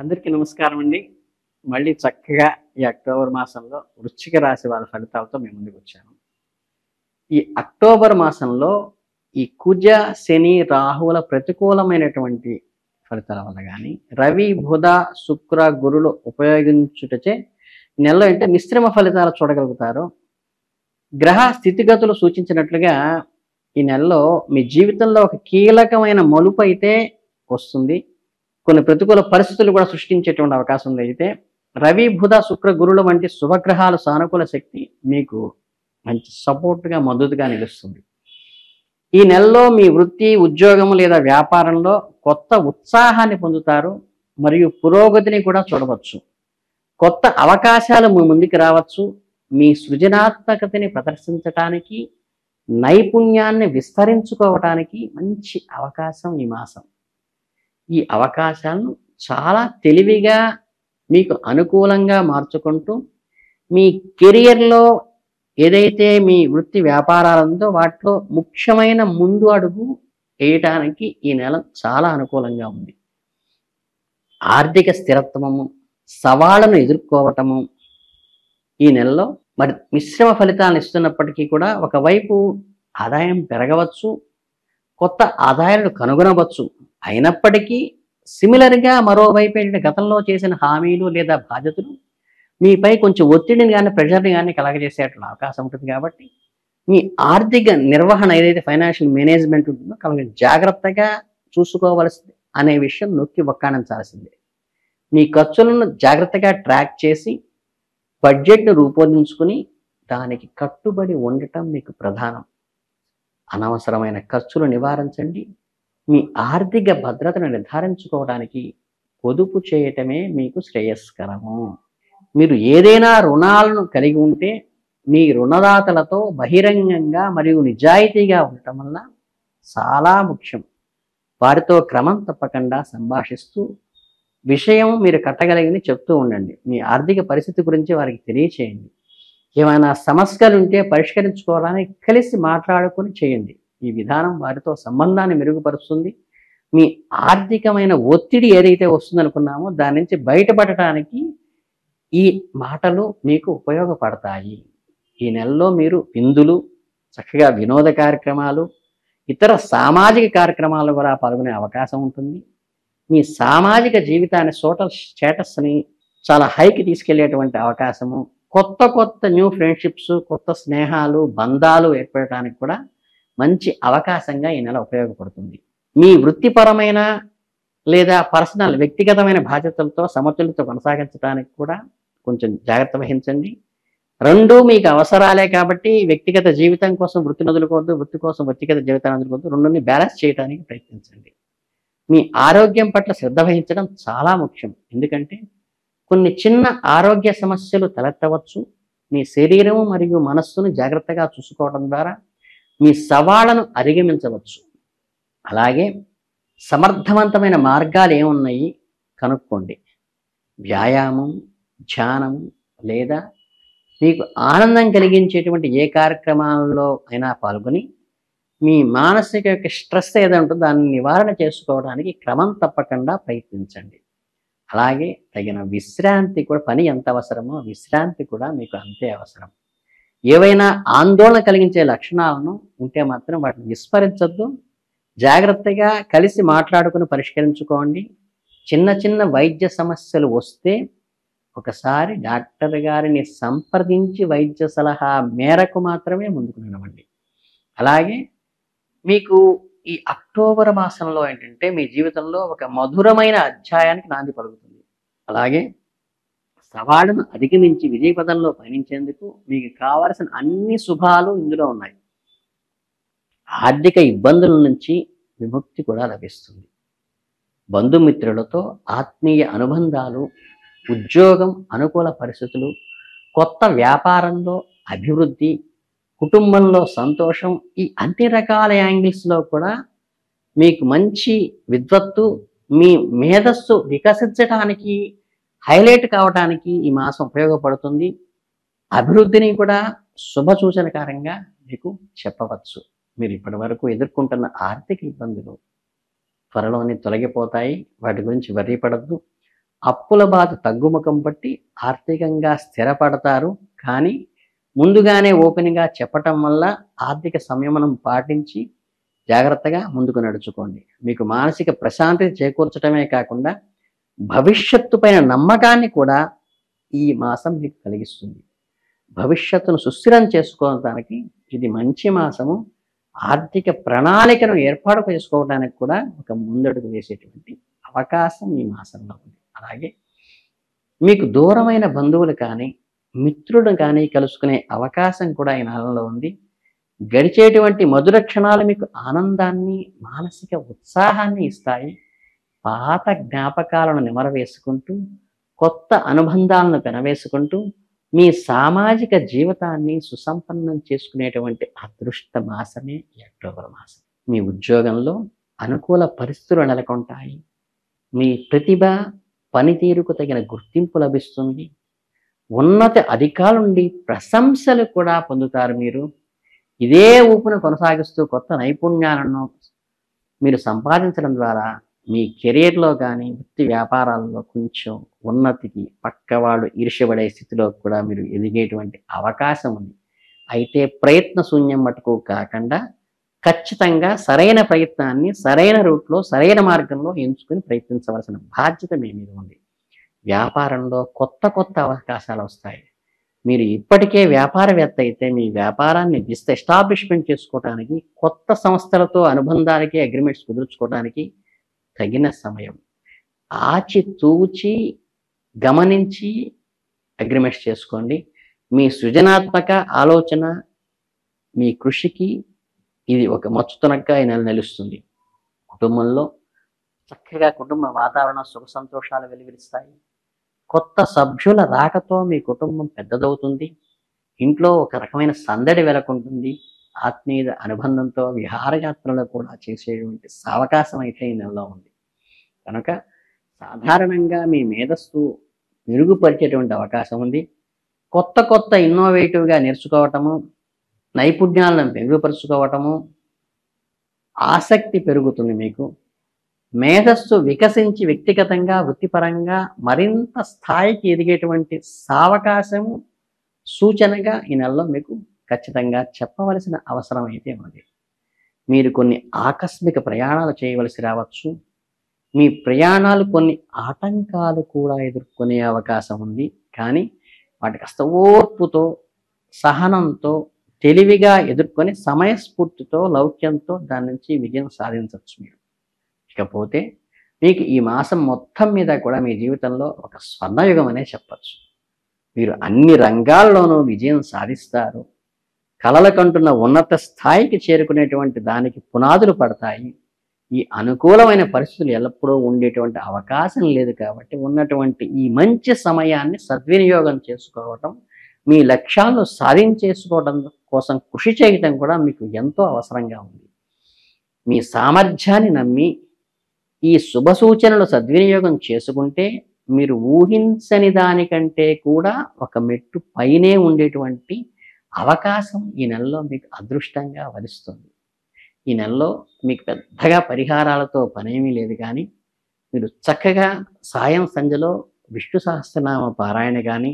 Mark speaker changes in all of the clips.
Speaker 1: అందరికీ నమస్కారం అండి. మళ్ళీ చక్కగా ఈ అక్టోబర్ మాసంలో వృశ్చిక రాశి వాళ్ళ ఫలితాలతో మీ ముందుకొచ్చాను. ఈ అక్టోబర్ మాసంలో ఈ కుజ, శని, రాహువుల ప్రతికూలమైనటువంటి ఫలితాల వల్ల గాని, రవి, బుధ, శుక్ర, గురులు ఉపయోగించుటచే నెలలో అంటే మిశ్రమ ఫలితాలు చూడగలుగుతారు. గ్రహ స్థితిగతులు సూచించినట్లుగా ఈ నెలలో మీ జీవితంలో ఒక కీలకమైన మలుపు అయితే వస్తుంది. కొన్ని ప్రతికూల పరిస్థితులు కూడా సృష్టించేటువంటి అవకాశం ఉంది. అయితే రవి, బుధ, శుక్ర, గురుల వంటి శుభగ్రహాల సానుకూల శక్తి మీకు మంచి సపోర్ట్‌గా, మద్దతుగా నిలుస్తుంది. ఈ నెలలో మీ వృత్తి, ఉద్యోగం లేదా వ్యాపారంలో కొత్త ఉత్సాహాన్ని పొందుతారు మరియు పురోగతిని కూడా చూడవచ్చు. కొత్త అవకాశాలు మీ ముందుకు రావచ్చు. మీ సృజనాత్మకతని ప్రదర్శించటానికి, నైపుణ్యాన్ని విస్తరించుకోవటానికి మంచి అవకాశం ఈ మాసం. ఈ అవకాశాలను చాలా తెలివిగా మీకు అనుకూలంగా మార్చుకుంటూ మీ కెరియర్‌లో ఏదైతే మీ వృత్తి వ్యాపారాలుందో వాటిలో ముఖ్యమైన ముందు అడుగు వేయటానికి ఈ నెల చాలా అనుకూలంగా ఉంది. ఆర్థిక స్థిరత్వము, సవాళ్లను ఎదుర్కోవటము ఈ నెలలో మరి మిశ్రమ ఫలితాలను ఇస్తున్నప్పటికీ కూడా ఒకవైపు ఆదాయం పెరగవచ్చు, కొత్త ఆదాయాలను కనుగొనవచ్చు. అయినప్పటికీ సిమిలర్‌గా మరోవైపు ఏంటంటే గతంలో చేసిన హామీలు లేదా బాధ్యతలు మీపై కొంచెం ఒత్తిడిని గాని, ప్రెషర్‌ని గాని కలగజేసేటువంటి అవకాశం ఉంటుంది కాబట్టి, మీ ఆర్థిక నిర్వహణ ఏదైతే ఫైనాన్షియల్ మేనేజ్‌మెంట్ ఉంటుందో జాగ్రత్తగా చూసుకోవాల్సింది అనే విషయం నొక్కి వక్కాణించాల్సిందే. మీ ఖర్చులను జాగ్రత్తగా ట్రాక్ చేసి, బడ్జెట్‌ను రూపొందించుకొని, దానికి కట్టుబడి ఉండటం మీకు ప్రధానం. అనవసరమైన ఖర్చులు నివారించండి. మీ ఆర్థిక భద్రతను నిర్ధారించుకోవడానికి పొదుపు చేయటమే మీకు శ్రేయస్కరము. మీరు ఏదైనా రుణాలను కలిగి ఉంటే మీ రుణదాతలతో బహిరంగంగా మరియు నిజాయితీగా ఉండటం వల్ల చాలా ముఖ్యం. వారితో క్రమం తప్పకుండా సంభాషిస్తూ విషయం మీరు కట్టగలిగింది చెప్తూ ఉండండి. మీ ఆర్థిక పరిస్థితి గురించి వారికి తెలియచేయండి. ఏమైనా సమస్యలు ఉంటే పరిష్కరించుకోవడానికి కలిసి మాట్లాడుకొని చేయండి. ఈ విధానం వారితో సంబంధాన్ని మెరుగుపరుస్తుంది. మీ ఆర్థికమైన ఒత్తిడి ఏదైతే వస్తుందనుకున్నామో దాని నుంచి బయటపడటానికి ఈ మాటలు మీకు ఉపయోగపడతాయి. ఈ నెలలో మీరు విందులు, చక్కగా వినోద కార్యక్రమాలు, ఇతర సామాజిక కార్యక్రమాలు కూడా పాల్గొనే అవకాశం ఉంటుంది. మీ సామాజిక జీవితాన్ని సోషల్ స్టేటస్‌ని చాలా హైకి తీసుకెళ్లేటువంటి అవకాశము, కొత్త న్యూ ఫ్రెండ్‌షిప్స్, కొత్త స్నేహాలు, బంధాలు ఏర్పడటానికి కూడా మంచి అవకాశంగా ఈ నెల ఉపయోగపడుతుంది. మీ వృత్తిపరమైన లేదా పర్సనల్ వ్యక్తిగతమైన బాధ్యతలతో సమతుల్యత కొనసాగించడానికి కూడా కొంచెం జాగ్రత్త వహించండి. రెండూ మీకు అవసరాలే కాబట్టి వ్యక్తిగత జీవితం కోసం వృత్తిని వదులుకోవద్దు, వృత్తి కోసం వ్యక్తిగత జీవితాన్ని వదులుకోవద్దు. రెండుని బ్యాలెన్స్ చేయడానికి ప్రయత్నించండి. మీ ఆరోగ్యం పట్ల శ్రద్ధ వహించడం చాలా ముఖ్యం. ఎందుకంటే కొన్ని చిన్న ఆరోగ్య సమస్యలు తలెత్తవచ్చు. మీ శరీరం మరియు మనస్సును జాగ్రత్తగా చూసుకోవడం ద్వారా మీ సవాళ్లను అధిగమించవచ్చు. అలాగే సమర్థవంతమైన మార్గాలు ఏమున్నాయి కనుక్కోండి. వ్యాయామం, ధ్యానం లేదా మీకు ఆనందం కలిగించేటువంటి ఏ కార్యక్రమాల్లో అయినా పాల్గొని మీ మానసిక యొక్క స్ట్రెస్ ఏదో ఉంటుందో దాన్ని నివారణ చేసుకోవడానికి క్రమం తప్పకుండా ప్రయత్నించండి. అలాగే తగిన విశ్రాంతి కూడా, పని ఎంత అవసరమో విశ్రాంతి కూడా మీకు అంతే అవసరం. ఏవైనా ఆందోళన కలిగించే లక్షణాలను ఉంటే మాత్రం వాటిని విస్మరించొద్దు. జాగ్రత్తగా కలిసి మాట్లాడుకుని పరిష్కరించుకోండి. చిన్న వైద్య సమస్యలు వస్తే ఒకసారి డాక్టర్ గారిని సంప్రదించి వైద్య సలహా మేరకు మాత్రమే ముందుకు నడవండి. అలాగే మీకు ఈ అక్టోబర్ మాసంలో ఏంటంటే మీ జీవితంలో ఒక మధురమైన అధ్యాయానికి నాంది పలుకుతుంది. అలాగే సవాళ్లను అధిగమించి విజయపథంలో పయనించేందుకు మీకు కావలసిన అన్ని శుభాలు ఇందులో ఉన్నాయి. ఆర్థిక ఇబ్బందుల నుంచి విముక్తి కూడా లభిస్తుంది. బంధుమిత్రులతో ఆత్మీయ అనుబంధాలు, ఉద్యోగం అనుకూల పరిస్థితులు, కొత్త వ్యాపారంలో అభివృద్ధి, కుటుంబంలో సంతోషం, ఈ అన్ని రకాల యాంగిల్స్‌లో కూడా మీకు మంచి విద్వత్తు, మీ మేధస్సు వికసించటానికి, హైలైట్ కావటానికి ఈ మాసం ఉపయోగపడుతుంది. అభివృద్ధిని కూడా శుభసూచనకరంగా మీకు చెప్పవచ్చు. మీరు ఇప్పటివరకు ఎదుర్కొంటున్న ఆర్థిక ఇబ్బందులు త్వరలోనే తొలగిపోతాయి. వాటి గురించి వర్రీ పడొద్దు. అప్పుల బాధ తగ్గుముఖం పట్టి ఆర్థికంగా స్థిరపడతారు. కానీ ముందుగానే ఓపెన్‌గా చెప్పటం వల్ల ఆర్థిక సంయమనం పాటించి జాగ్రత్తగా ముందుకు నడుచుకోండి. మీకు మానసిక ప్రశాంతత చేకూర్చడమే కాకుండా భవిష్యత్తు పైన నమ్మకాన్ని కూడా ఈ మాసం మీకు కలిగిస్తుంది. భవిష్యత్తును సుస్థిరం చేసుకోవడానికి ఇది మంచి మాసము. ఆర్థిక ప్రణాళికను ఏర్పాటు చేసుకోవడానికి కూడా ఒక ముందడుగు వేసేటువంటి అవకాశం ఈ మాసంలో ఉంది. అలాగే మీకు దూరమైన బంధువులు కానీ, మిత్రులను కానీ కలుసుకునే అవకాశం కూడా ఈ నెలలో ఉంది. గడిచేటువంటి మధుర క్షణాలు మీకు ఆనందాన్ని, మానసిక ఉత్సాహాన్ని ఇస్తాయి. పాత జ్ఞాపకాలను నెమరవేసుకుంటూ, కొత్త అనుబంధాలను పెనవేసుకుంటూ, మీ సామాజిక జీవితాన్ని సుసంపన్నం చేసుకునేటువంటి అదృష్ట మాసమే ఈ అక్టోబర్ మాసం. మీ ఉద్యోగంలో అనుకూల పరిస్థితులు నెలకొంటాయి. మీ ప్రతిభ, పనితీరుకు తగిన గుర్తింపు లభిస్తుంది. ఉన్నత అధికారుల నుండి ప్రశంసలు కూడా పొందుతారు మీరు. ఇదే ఊపును కొనసాగిస్తూ కొత్త నైపుణ్యాలను మీరు సంపాదించడం ద్వారా మీ కెరీర్‌లో గానీ, వృత్తి వ్యాపారాల్లో కొంచెం ఉన్నతికి పక్కవాడు ఈర్ష్యపడే స్థితిలో కూడా మీరు ఎదిగేటువంటి అవకాశం ఉంది. అయితే ప్రయత్న శూన్యం మటుకు కాకుండా ఖచ్చితంగా సరైన ప్రయత్నాన్ని సరైన రూట్‌లో, సరైన మార్గంలో ఎంచుకొని ప్రయత్నించవలసిన బాధ్యత మీ మీద ఉంది. వ్యాపారంలో కొత్త కొత్త అవకాశాలు వస్తాయి. మీరు ఇప్పటికే వ్యాపారవేత్త అయితే మీ వ్యాపారాన్ని ఎస్టాబ్లిష్మెంట్ చేసుకోవడానికి, కొత్త సంస్థలతో అనుబంధాలకి, అగ్రిమెంట్స్ కుదుర్చుకోవడానికి తగిన సమయం. ఆచితూచి గమనించి అగ్రిమెంట్స్ చేసుకోండి. మీ సృజనాత్మక ఆలోచన, మీ కృషికి ఇది ఒక మచ్చుతునగ్గా ఈ నెల నిలుస్తుంది. కుటుంబంలో చక్కగా కుటుంబ వాతావరణం సుఖ సంతోషాలు వెలువరిస్తాయి. కొత్త సభ్యుల రాకతో మీ కుటుంబం పెద్దదవుతుంది. ఇంట్లో ఒక రకమైన సందడి వెలకుంటుంది. ఆత్మీయ అనుబంధంతో విహారయాత్రలు కూడా చేసేటువంటి అవకాశం అయితే ఈ నెలలో ఉంది. కనుక సాధారణంగా మీ మేధస్సు మెరుగుపరిచేటువంటి అవకాశం ఉంది. కొత్త కొత్త ఇన్నోవేటివ్‌గా నేర్చుకోవటము, నైపుణ్యాలను మెరుగుపరుచుకోవటము, ఆసక్తి పెరుగుతుంది మీకు. మేధస్సు వికసించి వ్యక్తిగతంగా, వృత్తిపరంగా మరింత స్థాయికి ఎదిగేటువంటి సావకాశము, సూచనగా ఈ నెలలో మీకు ఖచ్చితంగా చెప్పవలసిన అవసరం అయితే ఉంది. మీరు కొన్ని ఆకస్మిక ప్రయాణాలు చేయవలసి రావచ్చు. మీ ప్రయాణాలు కొన్ని ఆటంకాలు కూడా ఎదుర్కొనే అవకాశం ఉంది. కానీ వాటి కాస్త ఓర్పుతో, సహనంతో, తెలివిగా ఎదుర్కొని సమయస్ఫూర్తితో, లౌక్యంతో దాని నుంచి విజయం సాధించవచ్చు మీరు. ఇకపోతే మీకు ఈ మాసం మొత్తం మీద కూడా మీ జీవితంలో ఒక స్వర్ణయుగం అనే చెప్పచ్చు. మీరు అన్ని రంగాల్లోనూ విజయం సాధిస్తారు. కలలకంటున్న ఉన్నత స్థాయికి చేరుకునేటువంటి దానికి పునాదులు పడతాయి. ఈ అనుకూలమైన పరిస్థితులు ఎల్లప్పుడూ ఉండేటువంటి అవకాశం లేదు కాబట్టి ఉన్నటువంటి ఈ మంచి సమయాన్ని సద్వినియోగం చేసుకోవటం, మీ లక్ష్యాలను సాధించేసుకోవడం కోసం కృషి చేయటం కూడా మీకు ఎంతో అవసరంగా ఉంది. మీ సామర్థ్యాన్ని నమ్మి ఈ శుభ సూచనలు సద్వినియోగం చేసుకుంటే మీరు ఊహించని దానికంటే కూడా ఒక మెట్టు పైనే ఉండేటువంటి అవకాశం ఈ నెలలో మీకు అదృష్టంగా వరిస్తుంది. ఈ నెలలో మీకు పెద్దగా పరిహారాలతో పనేమీ లేదు. కానీ మీరు చక్కగా సాయం సంధ్యలో విష్ణు సహస్రనామ పారాయణ కానీ,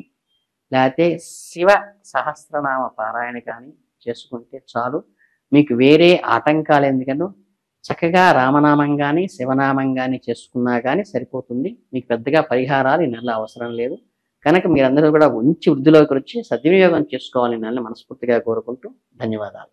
Speaker 1: లేకపోతే శివ సహస్రనామ పారాయణ కానీ చేసుకుంటే చాలు. మీకు వేరే ఆటంకాలు ఎందుకనో చక్కగా రామనామం కానీ, శివనామం కానీ చేసుకున్నా కానీ సరిపోతుంది. మీకు పెద్దగా పరిహారాలు ఈ నెలలో అవసరం లేదు. కనుక మీరందరూ కూడా మంచి వృద్ధిలోకి వచ్చి సద్వినియోగం చేసుకోవాలని నెలని మనస్ఫూర్తిగా కోరుకుంటూ ధన్యవాదాలు.